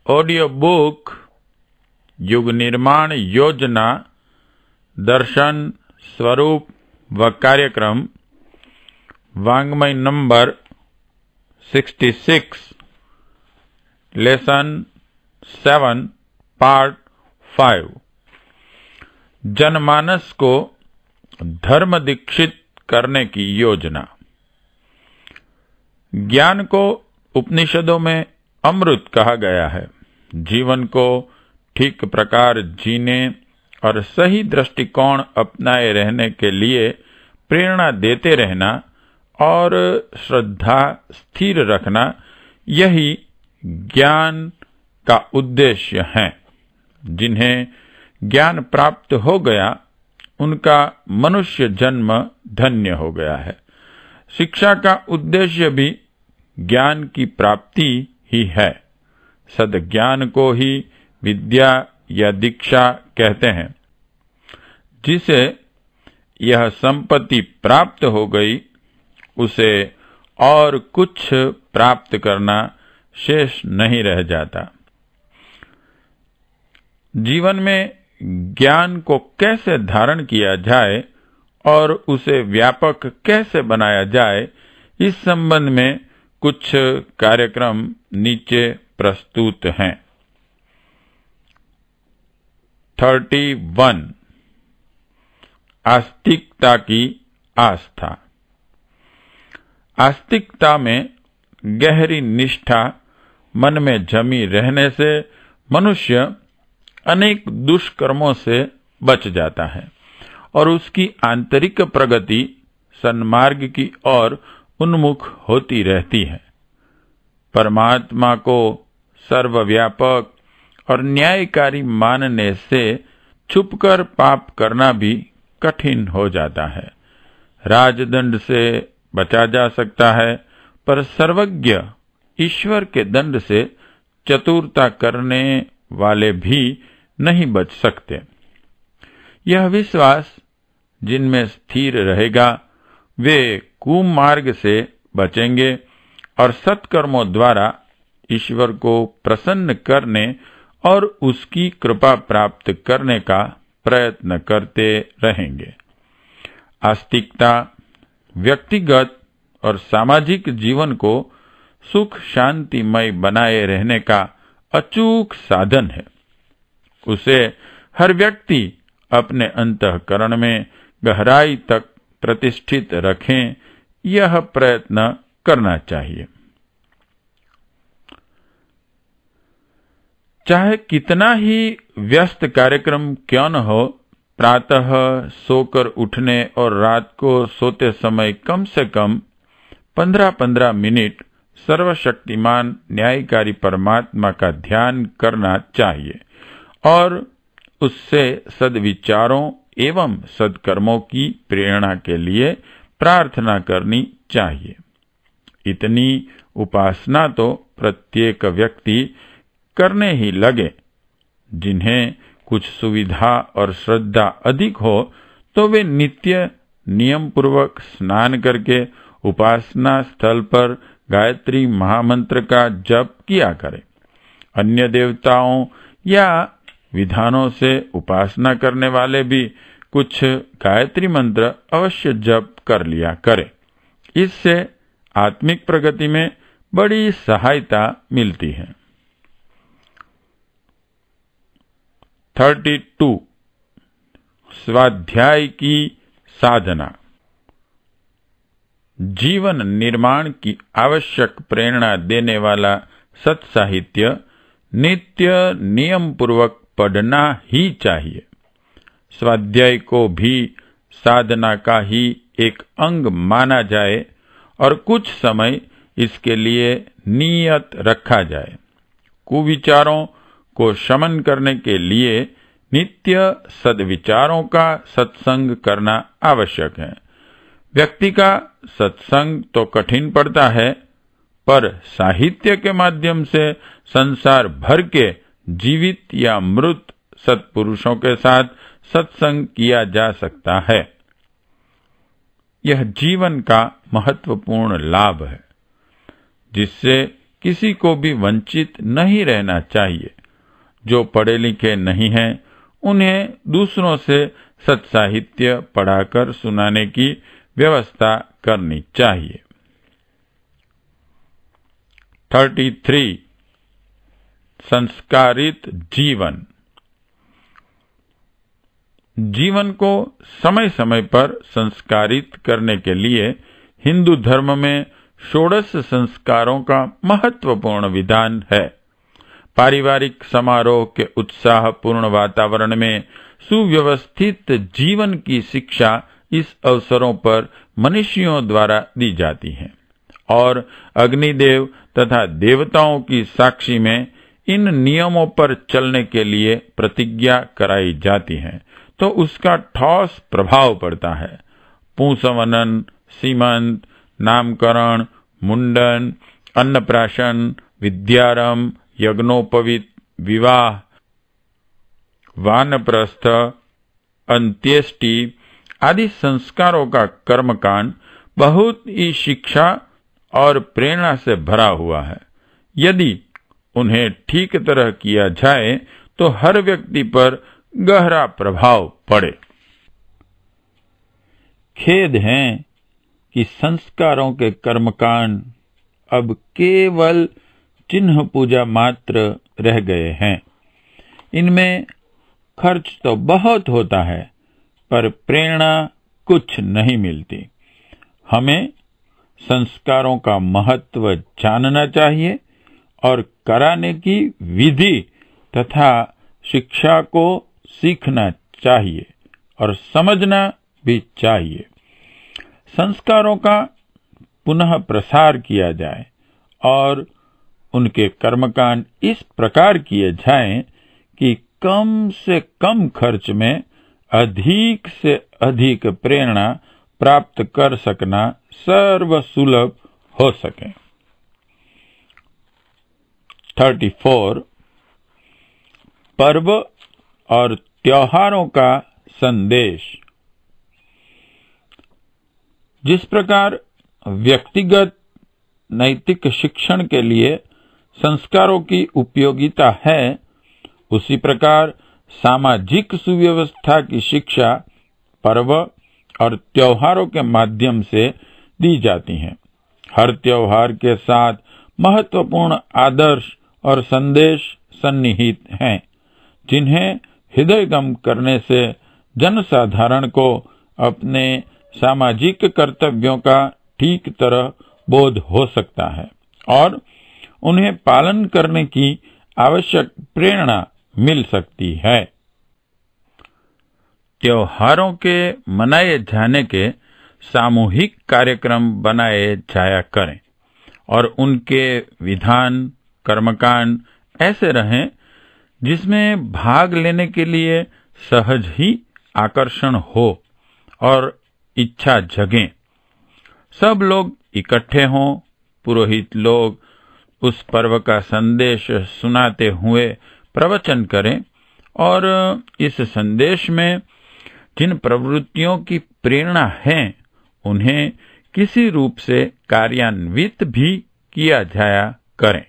Audio book युग निर्माण योजना दर्शन स्वरूप व कार्यक्रम वाङ्मय नंबर 66 लेसन 7 पार्ट 5 जनमानस को धर्म दीक्षित करने की योजना। ज्ञान को उपनिषदों में अमृत कहा गया है। जीवन को ठीक प्रकार जीने और सही दृष्टिकोण अपनाए रहने के लिए प्रेरणा देते रहना और श्रद्धा स्थिर रखना, यही ज्ञान का उद्देश्य है। जिन्हें ज्ञान प्राप्त हो गया उनका मनुष्य जन्म धन्य हो गया है। शिक्षा का उद्देश्य भी ज्ञान की प्राप्ति ही है। सद्ज्ञान को ही विद्या या दीक्षा कहते हैं। जिसे यह संपत्ति प्राप्त हो गई उसे और कुछ प्राप्त करना शेष नहीं रह जाता। जीवन में ज्ञान को कैसे धारण किया जाए और उसे व्यापक कैसे बनाया जाए, इस संबंध में कुछ कार्यक्रम नीचे प्रस्तुत हैं। 31 आस्तिकता की आस्था। आस्तिकता में गहरी निष्ठा मन में जमी रहने से मनुष्य अनेक दुष्कर्मों से बच जाता है और उसकी आंतरिक प्रगति सन्मार्ग की ओर उन्मुख होती रहती है। परमात्मा को सर्वव्यापक और न्यायकारी मानने से छुपकर पाप करना भी कठिन हो जाता है। राजदंड से बचा जा सकता है, पर सर्वज्ञ ईश्वर के दंड से चतुरता करने वाले भी नहीं बच सकते। यह विश्वास जिनमें स्थिर रहेगा वे कुमार्ग से बचेंगे और सत्कर्मों द्वारा ईश्वर को प्रसन्न करने और उसकी कृपा प्राप्त करने का प्रयत्न करते रहेंगे। आस्तिकता व्यक्तिगत और सामाजिक जीवन को सुख शांतिमय बनाए रहने का अचूक साधन है। उसे हर व्यक्ति अपने अंतःकरण में गहराई तक प्रतिष्ठित रखें, यह प्रयत्न करना चाहिए। चाहे कितना ही व्यस्त कार्यक्रम क्यों न हो, प्रातः सोकर उठने और रात को सोते समय कम से कम 15-15 मिनट सर्वशक्तिमान न्यायकारी परमात्मा का ध्यान करना चाहिए और उससे सद्विचारों एवं सद्कर्मों की प्रेरणा के लिए प्रार्थना करनी चाहिए। इतनी उपासना तो प्रत्येक व्यक्ति करने ही लगे। जिन्हें कुछ सुविधा और श्रद्धा अधिक हो तो वे नित्य नियम पूर्वक स्नान करके उपासना स्थल पर गायत्री महामंत्र का जप किया करें। अन्य देवताओं या विधानों से उपासना करने वाले भी कुछ गायत्री मंत्र अवश्य जप कर लिया करें। इससे आत्मिक प्रगति में बड़ी सहायता मिलती है। 32 स्वाध्याय की साधना। जीवन निर्माण की आवश्यक प्रेरणा देने वाला सत्साहित्य नित्य नियम पूर्वक पढ़ना ही चाहिए। स्वाध्याय को भी साधना का ही एक अंग माना जाए और कुछ समय इसके लिए नियत रखा जाए। कुविचारों को शमन करने के लिए नित्य सद्विचारों का सत्संग करना आवश्यक है। व्यक्ति का सत्संग तो कठिन पड़ता है, पर साहित्य के माध्यम से संसार भर के जीवित या मृत सत्पुरुषों के साथ सत्संग किया जा सकता है। यह जीवन का महत्वपूर्ण लाभ है, जिससे किसी को भी वंचित नहीं रहना चाहिए। जो पढ़े लिखे नहीं हैं, उन्हें दूसरों से सत्साहित्य पढ़ाकर सुनाने की व्यवस्था करनी चाहिए। 33 संस्कारित जीवन। जीवन को समय समय पर संस्कारित करने के लिए हिंदू धर्म में षोडश संस्कारों का महत्वपूर्ण विधान है। पारिवारिक समारोह के उत्साहपूर्ण वातावरण में सुव्यवस्थित जीवन की शिक्षा इस अवसरों पर मनुष्यों द्वारा दी जाती है और अग्निदेव तथा देवताओं की साक्षी में इन नियमों पर चलने के लिए प्रतिज्ञा कराई जाती है, तो उसका ठोस प्रभाव पड़ता है। पुंसवनन, सीमंत, नामकरण, मुंडन, अन्नप्राशन, विद्यारंभ, यज्ञोपवीत, विवाह, वानप्रस्थ, अंत्येष्टि आदि संस्कारों का कर्मकांड बहुत ही शिक्षा और प्रेरणा से भरा हुआ है। यदि उन्हें ठीक तरह किया जाए तो हर व्यक्ति पर गहरा प्रभाव पड़े। खेद है कि संस्कारों के कर्मकांड अब केवल चिन्ह पूजा मात्र रह गए हैं। इनमें खर्च तो बहुत होता है, पर प्रेरणा कुछ नहीं मिलती। हमें संस्कारों का महत्व जानना चाहिए और कराने की विधि तथा शिक्षा को सीखना चाहिए और समझना भी चाहिए। संस्कारों का पुनः प्रसार किया जाए और उनके कर्मकांड इस प्रकार किए जाएं कि कम से कम खर्च में अधिक से अधिक प्रेरणा प्राप्त कर सकना सर्वसुलभ हो सके। 34 पर्व और त्योहारों का संदेश। जिस प्रकार व्यक्तिगत नैतिक शिक्षण के लिए संस्कारों की उपयोगिता है, उसी प्रकार सामाजिक सुव्यवस्था की शिक्षा पर्व और त्योहारों के माध्यम से दी जाती है। हर त्योहार के साथ महत्वपूर्ण आदर्श और संदेश सन्निहित हैं, जिन्हें हृदयगम करने से जनसाधारण को अपने सामाजिक कर्तव्यों का ठीक तरह बोध हो सकता है और उन्हें पालन करने की आवश्यक प्रेरणा मिल सकती है। त्योहारों के मनाए जाने के सामूहिक कार्यक्रम बनाए जाया करें और उनके विधान कर्मकांड ऐसे रहें जिसमें भाग लेने के लिए सहज ही आकर्षण हो और इच्छा जगे। सब लोग इकट्ठे हों, पुरोहित लोग उस पर्व का संदेश सुनाते हुए प्रवचन करें और इस संदेश में जिन प्रवृत्तियों की प्रेरणा है उन्हें किसी रूप से कार्यान्वित भी किया जाया करें।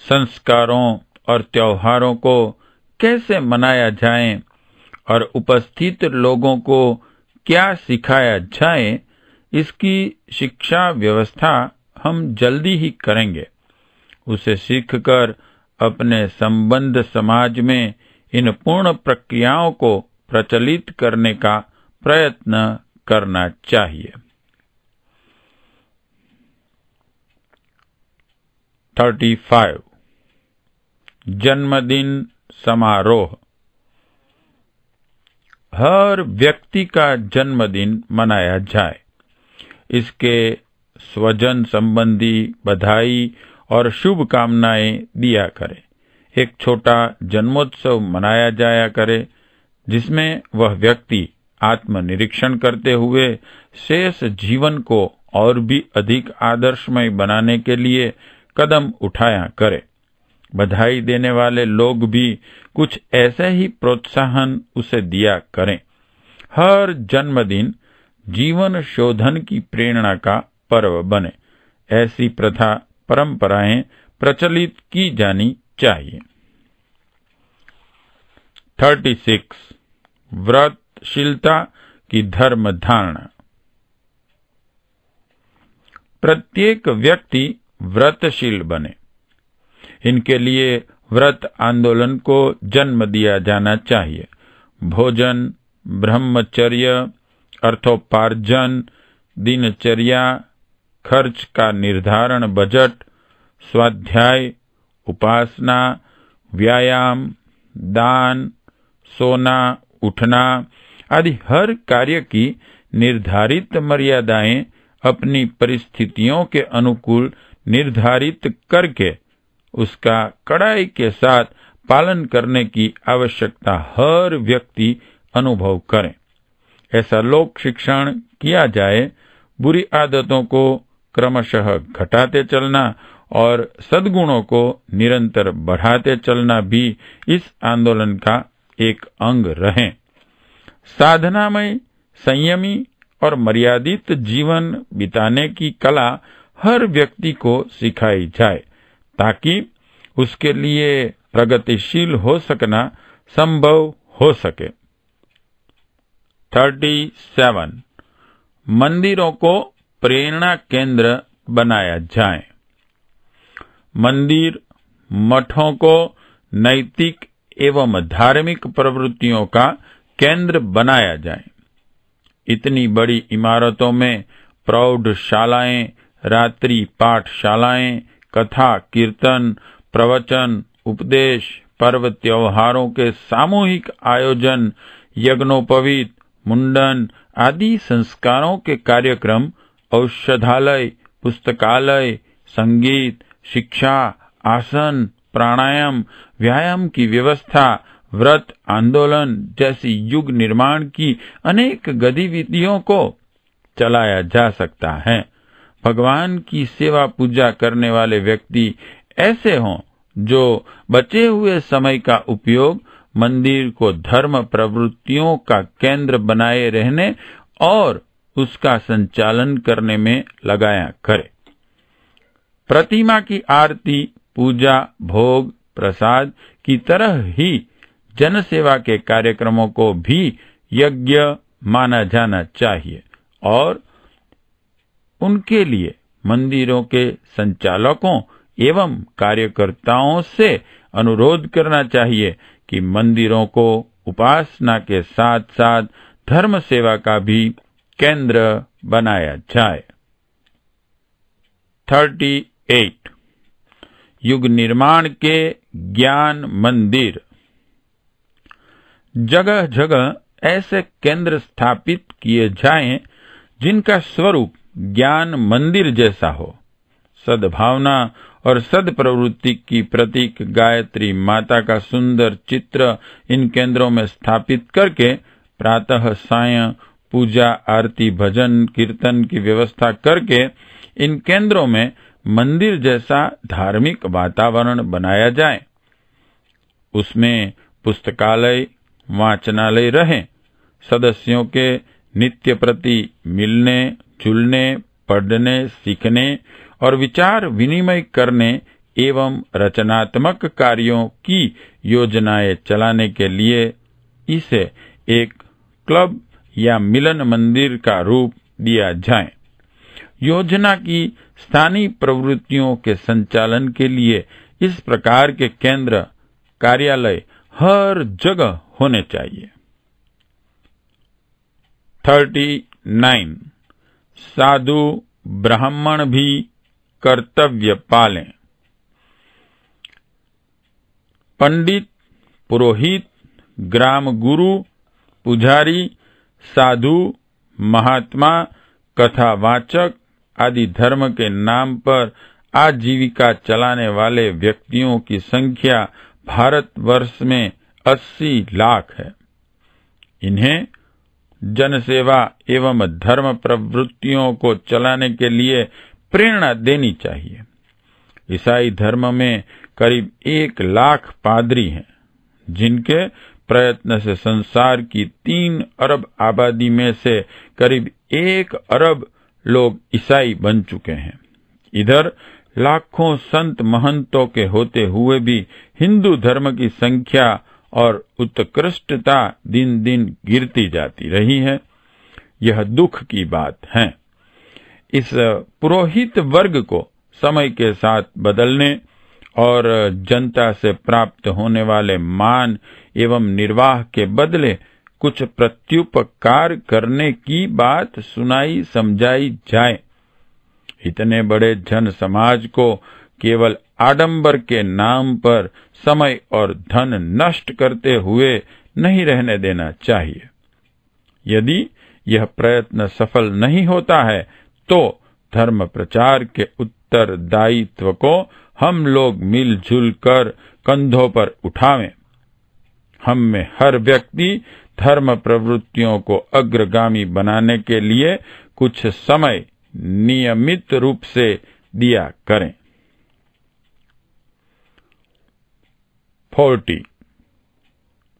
संस्कारों और त्योहारों को कैसे मनाया जाए और उपस्थित लोगों को क्या सिखाया जाए, इसकी शिक्षा व्यवस्था हम जल्दी ही करेंगे। उसे सीखकर अपने संबंध समाज में इन पूर्ण प्रक्रियाओं को प्रचलित करने का प्रयत्न करना चाहिए। 35 जन्मदिन समारोह। हर व्यक्ति का जन्मदिन मनाया जाए, इसके स्वजन संबंधी बधाई और शुभकामनाएं दिया करे। एक छोटा जन्मोत्सव मनाया जाया करे जिसमें वह व्यक्ति आत्मनिरीक्षण करते हुए शेष जीवन को और भी अधिक आदर्शमय बनाने के लिए कदम उठाया करे। बधाई देने वाले लोग भी कुछ ऐसे ही प्रोत्साहन उसे दिया करें। हर जन्मदिन जीवन शोधन की प्रेरणा का पर्व बने। ऐसी प्रथा परंपराएं प्रचलित की जानी चाहिए। 36 व्रतशीलता की धर्म धारणा। प्रत्येक व्यक्ति व्रतशील बने, इनके लिए व्रत आंदोलन को जन्म दिया जाना चाहिए। भोजन, ब्रह्मचर्य, अर्थोपार्जन, दिनचर्या, खर्च का निर्धारण, बजट, स्वाध्याय, उपासना, व्यायाम, दान, सोना, उठना आदि हर कार्य की निर्धारित मर्यादाएं अपनी परिस्थितियों के अनुकूल निर्धारित करके उसका कड़ाई के साथ पालन करने की आवश्यकता हर व्यक्ति अनुभव करे। ऐसा लोक शिक्षण किया जाए। बुरी आदतों को क्रमशः घटाते चलना और सद्गुणों को निरंतर बढ़ाते चलना भी इस आंदोलन का एक अंग रहे। साधनामय, संयमी और मर्यादित जीवन बिताने की कला हर व्यक्ति को सिखाई जाए ताकि उसके लिए प्रगतिशील हो सकना संभव हो सके। 37 मंदिरों को प्रेरणा केंद्र बनाया जाए। मंदिर, मठों को नैतिक एवं धार्मिक प्रवृत्तियों का केंद्र बनाया जाए। इतनी बड़ी इमारतों में प्रौढ़शालाएं, रात्रि पाठशालाएं, कथा, कीर्तन, प्रवचन, उपदेश, पर्व त्योहारों के सामूहिक आयोजन, यज्ञोपवीत, मुंडन आदि संस्कारों के कार्यक्रम, औषधालय, पुस्तकालय, संगीत, शिक्षा, आसन, प्राणायाम, व्यायाम की व्यवस्था, व्रत आंदोलन जैसी युग निर्माण की अनेक गतिविधियों को चलाया जा सकता है। भगवान की सेवा पूजा करने वाले व्यक्ति ऐसे हों जो बचे हुए समय का उपयोग मंदिर को धर्म प्रवृत्तियों का केंद्र बनाए रहने और उसका संचालन करने में लगाया करे। प्रतिमा की आरती, पूजा, भोग, प्रसाद की तरह ही जनसेवा के कार्यक्रमों को भी यज्ञ माना जाना चाहिए और उनके लिए मंदिरों के संचालकों एवं कार्यकर्ताओं से अनुरोध करना चाहिए कि मंदिरों को उपासना के साथ साथ धर्म सेवा का भी केंद्र बनाया जाए। 38 युग निर्माण के ज्ञान मंदिर। जगह जगह ऐसे केंद्र स्थापित किए जाएं जिनका स्वरूप ज्ञान मंदिर जैसा हो। सद्भावना और सद्प्रवृत्ति की प्रतीक गायत्री माता का सुंदर चित्र इन केंद्रों में स्थापित करके प्रातः सायं पूजा, आरती, भजन, कीर्तन की व्यवस्था करके इन केंद्रों में मंदिर जैसा धार्मिक वातावरण बनाया जाए। उसमें पुस्तकालय, वाचनालय रहे, सदस्यों के नित्य प्रति मिलने, जुलने, पढ़ने, सीखने और विचार विनिमय करने एवं रचनात्मक कार्यों की योजनाएं चलाने के लिए इसे एक क्लब या मिलन मंदिर का रूप दिया जाए। योजना की स्थानीय प्रवृत्तियों के संचालन के लिए इस प्रकार के केंद्र, कार्यालय हर जगह होने चाहिए। 39 साधु ब्राह्मण भी कर्तव्य पालें। पंडित, पुरोहित, ग्राम गुरु, पुजारी, साधु, महात्मा, कथावाचक आदि धर्म के नाम पर आजीविका चलाने वाले व्यक्तियों की संख्या भारतवर्ष में 80 लाख है। इन्हें जनसेवा एवं धर्म प्रवृत्तियों को चलाने के लिए प्रेरणा देनी चाहिए। ईसाई धर्म में करीब 1 लाख पादरी हैं, जिनके प्रयत्न से संसार की 3 अरब आबादी में से करीब 1 अरब लोग ईसाई बन चुके हैं। इधर लाखों संत महंतों के होते हुए भी हिंदू धर्म की संख्या और उत्कृष्टता दिन दिन गिरती जाती रही है। यह दुख की बात है। इस पुरोहित वर्ग को समय के साथ बदलने और जनता से प्राप्त होने वाले मान एवं निर्वाह के बदले कुछ प्रत्युपकार करने की बात सुनाई समझाई जाए। इतने बड़े जन समाज को केवल आडंबर के नाम पर समय और धन नष्ट करते हुए नहीं रहने देना चाहिए। यदि यह प्रयत्न सफल नहीं होता है तो धर्म प्रचार के उत्तरदायित्व को हम लोग मिलजुल कर कंधों पर उठावें। हम में हर व्यक्ति धर्म प्रवृत्तियों को अग्रगामी बनाने के लिए कुछ समय नियमित रूप से दिया करें। 40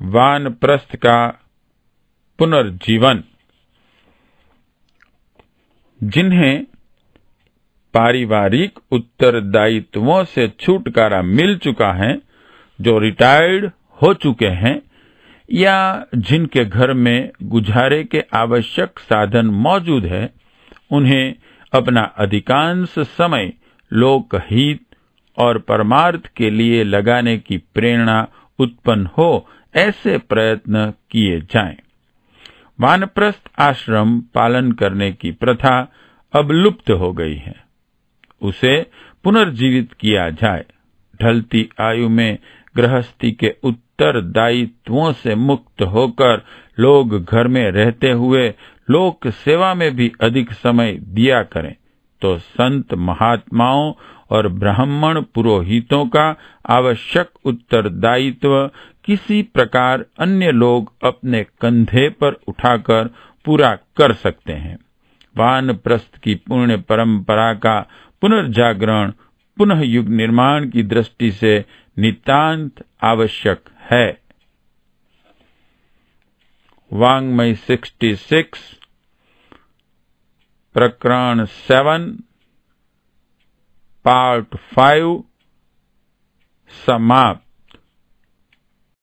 वानप्रस्थ का पुनर्जीवन। जिन्हें पारिवारिक उत्तरदायित्वों से छुटकारा मिल चुका है, जो रिटायर्ड हो चुके हैं या जिनके घर में गुजारे के आवश्यक साधन मौजूद है, उन्हें अपना अधिकांश समय लोकहित और परमार्थ के लिए लगाने की प्रेरणा उत्पन्न हो, ऐसे प्रयत्न किए जाएं। वानप्रस्थ आश्रम पालन करने की प्रथा अब लुप्त हो गई है। उसे पुनर्जीवित किया जाए। ढलती आयु में गृहस्थी के उत्तरदायित्वों से मुक्त होकर लोग घर में रहते हुए लोक सेवा में भी अधिक समय दिया करें, तो संत महात्माओं और ब्राह्मण पुरोहितों का आवश्यक उत्तरदायित्व किसी प्रकार अन्य लोग अपने कंधे पर उठाकर पूरा कर सकते हैं। वानप्रस्थ की पुण्य परंपरा का पुनर्जागरण पुनः युग निर्माण की दृष्टि से नितांत आवश्यक है। वाङ्मय 66 प्रकरण 7 पार्ट 5 समाप्त।